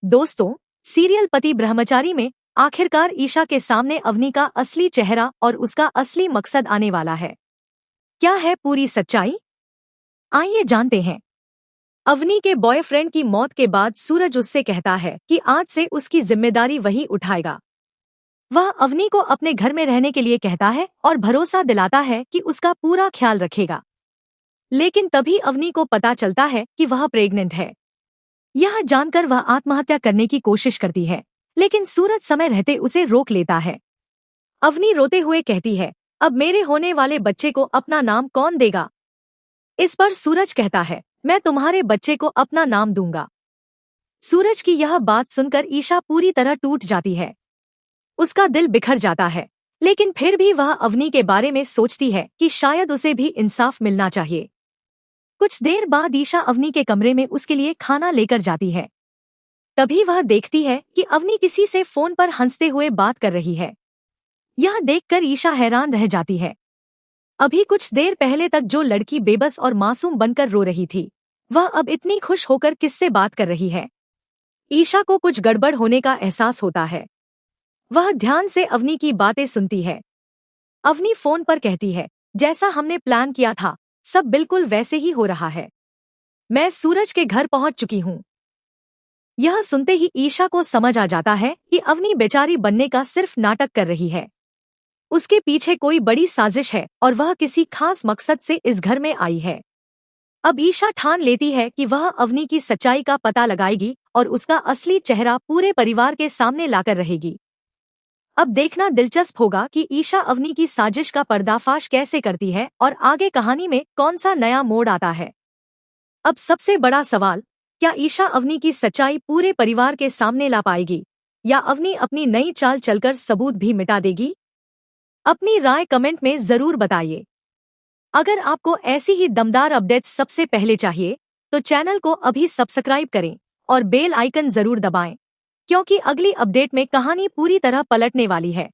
दोस्तों, सीरियल पति ब्रह्मचारी में आखिरकार ईशा के सामने अवनी का असली चेहरा और उसका असली मकसद आने वाला है। क्या है पूरी सच्चाई? आइए जानते हैं। अवनी के बॉयफ्रेंड की मौत के बाद सूरज उससे कहता है कि आज से उसकी जिम्मेदारी वही उठाएगा। वह अवनी को अपने घर में रहने के लिए कहता है और भरोसा दिलाता है कि उसका पूरा ख्याल रखेगा। लेकिन तभी अवनी को पता चलता है कि वह प्रेग्नेंट है। यह जानकर वह आत्महत्या करने की कोशिश करती है, लेकिन सूरज समय रहते उसे रोक लेता है। अवनी रोते हुए कहती है, अब मेरे होने वाले बच्चे को अपना नाम कौन देगा? इस पर सूरज कहता है, मैं तुम्हारे बच्चे को अपना नाम दूंगा। सूरज की यह बात सुनकर ईशा पूरी तरह टूट जाती है। उसका दिल बिखर जाता है, लेकिन फिर भी वह अवनी के बारे में सोचती है कि शायद उसे भी इंसाफ मिलना चाहिए। कुछ देर बाद ईशा अवनी के कमरे में उसके लिए खाना लेकर जाती है। तभी वह देखती है कि अवनी किसी से फोन पर हंसते हुए बात कर रही है। यह देखकर ईशा हैरान रह जाती है। अभी कुछ देर पहले तक जो लड़की बेबस और मासूम बनकर रो रही थी, वह अब इतनी खुश होकर किससे बात कर रही है? ईशा को कुछ गड़बड़ होने का एहसास होता है। वह ध्यान से अवनी की बातें सुनती है। अवनी फोन पर कहती है, जैसा हमने प्लान किया था, सब बिल्कुल वैसे ही हो रहा है। मैं सूरज के घर पहुंच चुकी हूं। यह सुनते ही ईशा को समझ आ जाता है कि अवनी बेचारी बनने का सिर्फ नाटक कर रही है। उसके पीछे कोई बड़ी साजिश है और वह किसी खास मकसद से इस घर में आई है। अब ईशा ठान लेती है कि वह अवनी की सच्चाई का पता लगाएगी और उसका असली चेहरा पूरे परिवार के सामने लाकर रहेगी। अब देखना दिलचस्प होगा कि ईशा अवनी की साजिश का पर्दाफाश कैसे करती है और आगे कहानी में कौन सा नया मोड़ आता है। अब सबसे बड़ा सवाल, क्या ईशा अवनी की सच्चाई पूरे परिवार के सामने ला पाएगी या अवनी अपनी नई चाल चलकर सबूत भी मिटा देगी? अपनी राय कमेंट में जरूर बताइए। अगर आपको ऐसी ही दमदार अपडेट्स सबसे पहले चाहिए तो चैनल को अभी सब्सक्राइब करें और बेल आइकन जरूर दबाएं, क्योंकि अगली अपडेट में कहानी पूरी तरह पलटने वाली है।